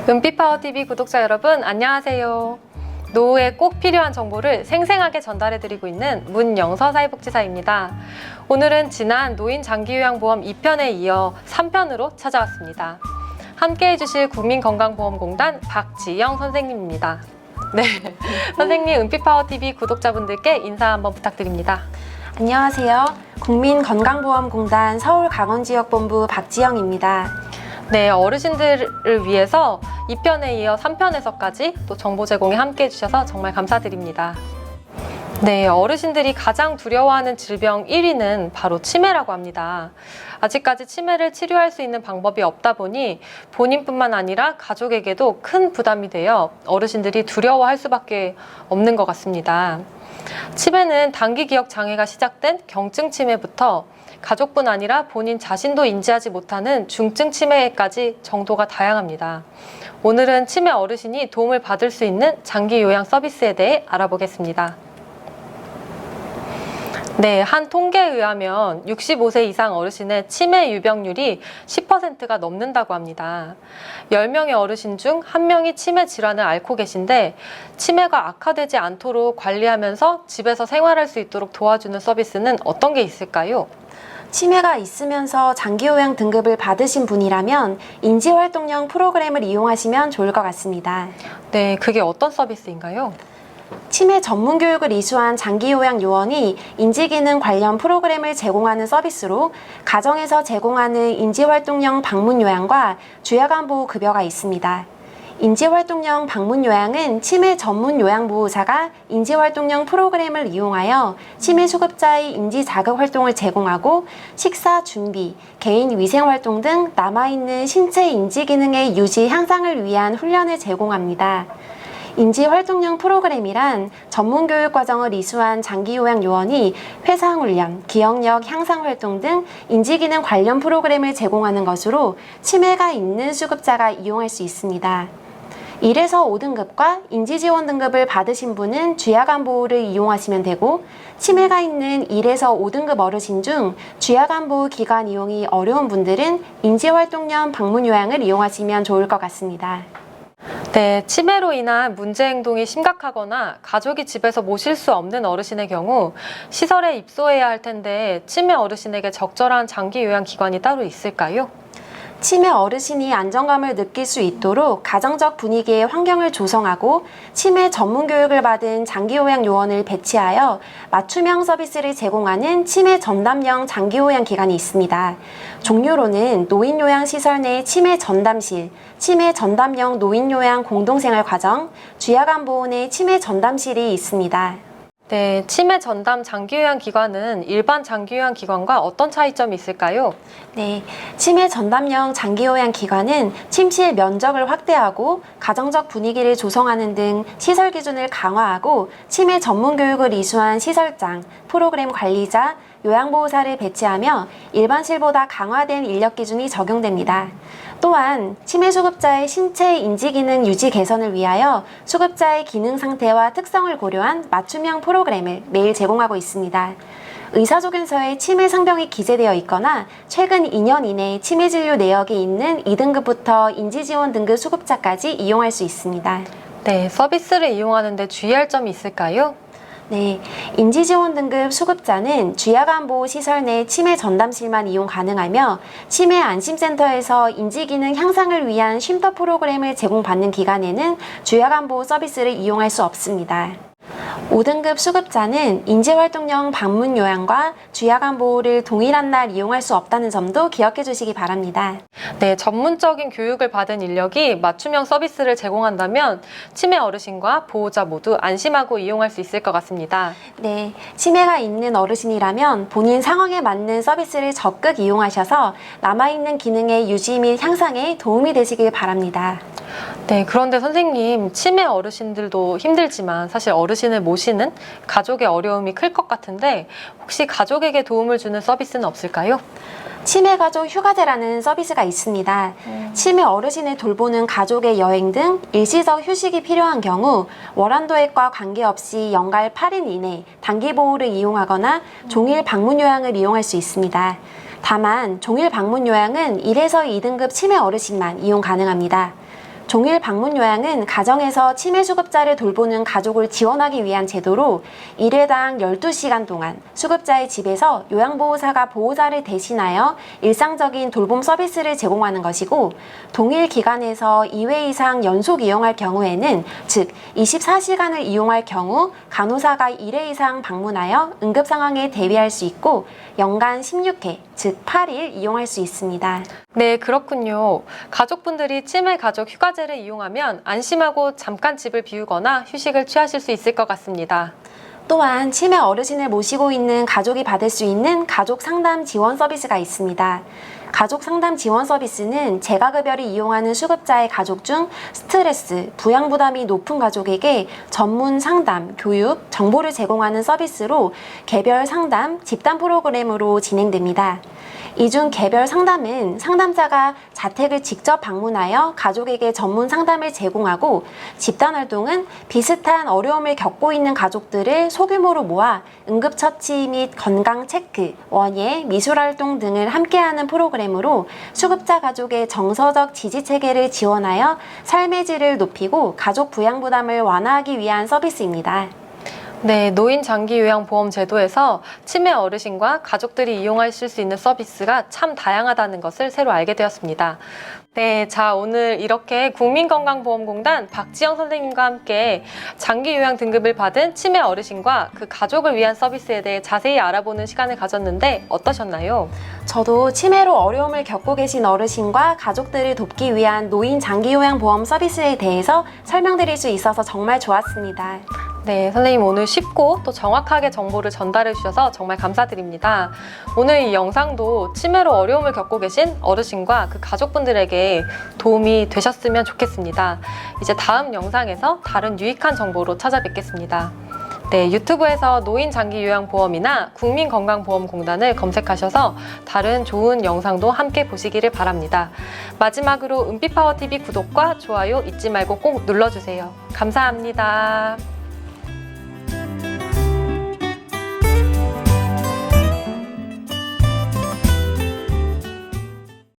은빛파워TV 구독자 여러분 안녕하세요. 노후에 꼭 필요한 정보를 생생하게 전달해드리고 있는 문영서 사회복지사입니다. 오늘은 지난 노인 장기요양보험 2편에 이어 3편으로 찾아왔습니다. 함께 해주실 국민건강보험공단 박지영 선생님입니다. 네, 선생님 은빛파워TV 구독자분들께 인사 한번 부탁드립니다. 안녕하세요. 국민건강보험공단 서울강원지역본부 박지영입니다. 네, 어르신들을 위해서 2편에 이어 3편에서까지 또 정보 제공에 함께 해주셔서 정말 감사드립니다. 네, 어르신들이 가장 두려워하는 질병 1위는 바로 치매라고 합니다. 아직까지 치매를 치료할 수 있는 방법이 없다 보니 본인뿐만 아니라 가족에게도 큰 부담이 되어 어르신들이 두려워할 수밖에 없는 것 같습니다. 치매는 단기 기억 장애가 시작된 경증 치매부터 가족뿐 아니라 본인 자신도 인지하지 못하는 중증 치매까지 정도가 다양합니다. 오늘은 치매 어르신이 도움을 받을 수 있는 장기 요양 서비스에 대해 알아보겠습니다. 네, 한 통계에 의하면 65세 이상 어르신의 치매 유병률이 10%가 넘는다고 합니다. 10명의 어르신 중 1명이 치매 질환을 앓고 계신데 치매가 악화되지 않도록 관리하면서 집에서 생활할 수 있도록 도와주는 서비스는 어떤 게 있을까요? 치매가 있으면서 장기요양 등급을 받으신 분이라면 인지활동형 프로그램을 이용하시면 좋을 것 같습니다. 네, 그게 어떤 서비스인가요? 치매 전문 교육을 이수한 장기요양 요원이 인지기능 관련 프로그램을 제공하는 서비스로 가정에서 제공하는 인지활동형 방문요양과 주야간보호 급여가 있습니다. 인지활동형 방문요양은 치매 전문 요양보호사가 인지활동형 프로그램을 이용하여 치매 수급자의 인지자극 활동을 제공하고 식사 준비, 개인 위생활동 등 남아있는 신체 인지기능의 유지 향상을 위한 훈련을 제공합니다. 인지활동형 프로그램이란 전문교육과정을 이수한 장기요양 요원이 회상훈련, 기억력 향상활동 등 인지기능 관련 프로그램을 제공하는 것으로 치매가 있는 수급자가 이용할 수 있습니다. 1에서 5등급과 인지지원 등급을 받으신 분은 주야간보호를 이용하시면 되고 치매가 있는 1에서 5등급 어르신 중 주야간보호 기관 이용이 어려운 분들은 인지활동형 방문요양을 이용하시면 좋을 것 같습니다. 네, 치매로 인한 문제 행동이 심각하거나 가족이 집에서 모실 수 없는 어르신의 경우 시설에 입소해야 할 텐데 치매 어르신에게 적절한 장기 요양 기관이 따로 있을까요? 치매 어르신이 안정감을 느낄 수 있도록 가정적 분위기의 환경을 조성하고 치매 전문 교육을 받은 장기요양 요원을 배치하여 맞춤형 서비스를 제공하는 치매 전담형 장기요양 기관이 있습니다. 종류로는 노인요양시설 내 치매 전담실, 치매 전담형 노인요양 공동생활과정, 주야간보호 내 치매 전담실이 있습니다. 네, 치매 전담 장기요양 기관은 일반 장기요양 기관과 어떤 차이점이 있을까요? 네, 치매 전담형 장기요양 기관은 침실 면적을 확대하고 가정적 분위기를 조성하는 등 시설 기준을 강화하고 치매 전문 교육을 이수한 시설장, 프로그램 관리자, 요양보호사를 배치하며 일반실보다 강화된 인력 기준이 적용됩니다. 또한 치매 수급자의 신체 인지기능 유지 개선을 위하여 수급자의 기능 상태와 특성을 고려한 맞춤형 프로그램을 매일 제공하고 있습니다. 의사조견서에 치매 상병이 기재되어 있거나 최근 2년 이내에 치매 진료 내역이 있는 2등급부터 인지지원 등급 수급자까지 이용할 수 있습니다. 네, 서비스를 이용하는데 주의할 점이 있을까요? 네, 인지지원 등급 수급자는 주야간보호 시설 내 치매 전담실만 이용 가능하며 치매 안심센터에서 인지기능 향상을 위한 쉼터 프로그램을 제공받는 기간에는 주야간보호 서비스를 이용할 수 없습니다. 5등급 수급자는 인지활동형 방문요양과 주야간보호를 동일한 날 이용할 수 없다는 점도 기억해 주시기 바랍니다. 네, 전문적인 교육을 받은 인력이 맞춤형 서비스를 제공한다면 치매 어르신과 보호자 모두 안심하고 이용할 수 있을 것 같습니다. 네, 치매가 있는 어르신이라면 본인 상황에 맞는 서비스를 적극 이용하셔서 남아있는 기능의 유지 및 향상에 도움이 되시길 바랍니다. 네, 그런데 선생님, 치매 어르신들도 힘들지만 사실 어르신을 모시는 가족의 어려움이 클 것 같은데 혹시 가족에게 도움을 주는 서비스는 없을까요? 치매가족 휴가제라는 서비스가 있습니다. 치매 어르신을 돌보는 가족의 여행 등 일시적 휴식이 필요한 경우 월한도액과 관계없이 연갈 8일 이내 단기 보호를 이용하거나 종일 방문 요양을 이용할 수 있습니다. 다만 종일 방문 요양은 1에서 2등급 치매 어르신만 이용 가능합니다. 동일 방문 요양은 가정에서 치매 수급자를 돌보는 가족을 지원하기 위한 제도로 1회당 12시간 동안 수급자의 집에서 요양보호사가 보호자를 대신하여 일상적인 돌봄 서비스를 제공하는 것이고, 동일 기간에서 2회 이상 연속 이용할 경우에는, 즉 24시간을 이용할 경우 간호사가 1회 이상 방문하여 응급 상황에 대비할 수 있고, 연간 16회, 즉 8일 이용할 수 있습니다. 네, 그렇군요. 가족분들이 치매 가족 휴가제를 이용하면 안심하고 잠깐 집을 비우거나 휴식을 취하실 수 있을 것 같습니다. 또한 치매 어르신을 모시고 있는 가족이 받을 수 있는 가족 상담 지원 서비스가 있습니다. 가족 상담 지원 서비스는 재가급여를 이용하는 수급자의 가족 중 스트레스, 부양 부담이 높은 가족에게 전문 상담, 교육, 정보를 제공하는 서비스로 개별 상담, 집단 프로그램으로 진행됩니다. 이 중 개별 상담은 상담자가 자택을 직접 방문하여 가족에게 전문 상담을 제공하고, 집단 활동은 비슷한 어려움을 겪고 있는 가족들을 소규모로 모아 응급처치 및 건강 체크, 원예, 미술활동 등을 함께하는 프로그램으로 수급자 가족의 정서적 지지 체계를 지원하여 삶의 질을 높이고 가족 부양 부담을 완화하기 위한 서비스입니다. 네, 노인 장기 요양 보험 제도에서 치매 어르신과 가족들이 이용하실 수 있는 서비스가 참 다양하다는 것을 새로 알게 되었습니다. 네, 자, 오늘 이렇게 국민건강보험공단 박지영 선생님과 함께 장기 요양 등급을 받은 치매 어르신과 그 가족을 위한 서비스에 대해 자세히 알아보는 시간을 가졌는데 어떠셨나요? 저도 치매로 어려움을 겪고 계신 어르신과 가족들을 돕기 위한 노인 장기 요양 보험 서비스에 대해서 설명드릴 수 있어서 정말 좋았습니다. 네, 선생님 오늘 쉽고 또 정확하게 정보를 전달해 주셔서 정말 감사드립니다. 오늘 이 영상도 치매로 어려움을 겪고 계신 어르신과 그 가족분들에게 도움이 되셨으면 좋겠습니다. 이제 다음 영상에서 다른 유익한 정보로 찾아뵙겠습니다. 네, 유튜브에서 노인장기요양보험이나 국민건강보험공단을 검색하셔서 다른 좋은 영상도 함께 보시기를 바랍니다. 마지막으로 은빛파워TV 구독과 좋아요 잊지 말고 꼭 눌러주세요. 감사합니다.